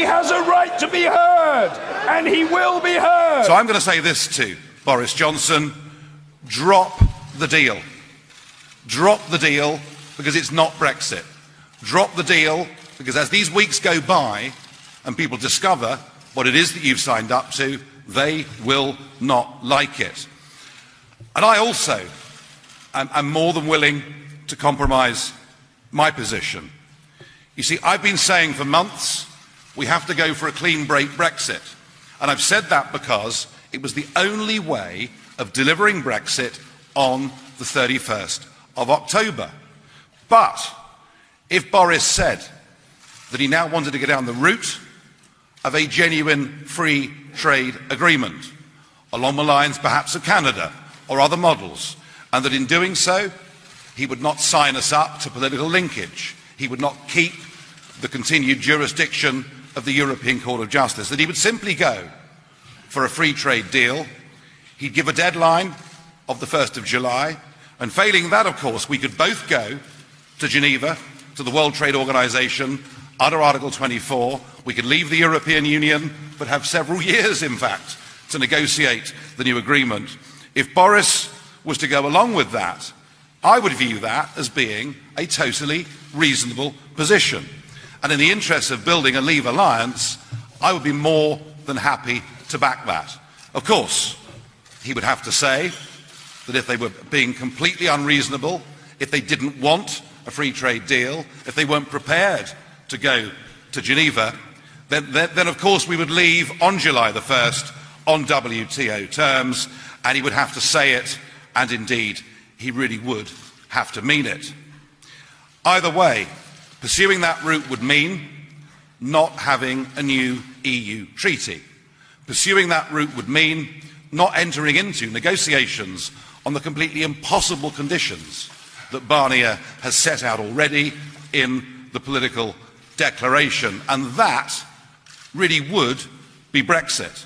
has a right to be heard, and he will be heard. So I'm going to say this to Boris Johnson: drop the deal. Drop the deal, because it's not Brexit. Drop the deal, because as these weeks go by and people discover what it is that you've signed up to, they will not like it. And I also am more than willing to compromise my position. You see, I've been saying for months we have to go for a clean break Brexit. And I've said that because it was the only way of delivering Brexit on the 31st of October. But if Boris said that he now wanted to go down the route of a genuine free trade agreement, along the lines perhaps of Canada or other models, and that in doing so he would not sign us up to political linkage, he would not keep the continued jurisdiction of the European Court of Justice, that he would simply go for a free trade deal, he'd give a deadline of the 1st of July, and failing that, of course, we could both go to Geneva, to the World Trade Organization, under Article 24. We could leave the European Union, but have several years, in fact, to negotiate the new agreement. If Boris was to go along with that, I would view that as being a totally reasonable position. And in the interest of building a Leave alliance, I would be more than happy to back that. Of course, he would have to say that if they were being completely unreasonable, if they didn't want a free trade deal, if they weren't prepared to go to Geneva, then of course we would leave on July the 1st on WTO terms, and he would have to say it, and indeed he really would have to mean it. Either way, pursuing that route would mean not having a new EU treaty. Pursuing that route would mean not entering into negotiations on the completely impossible conditions that Barnier has set out already in the political declaration. And that really would be Brexit.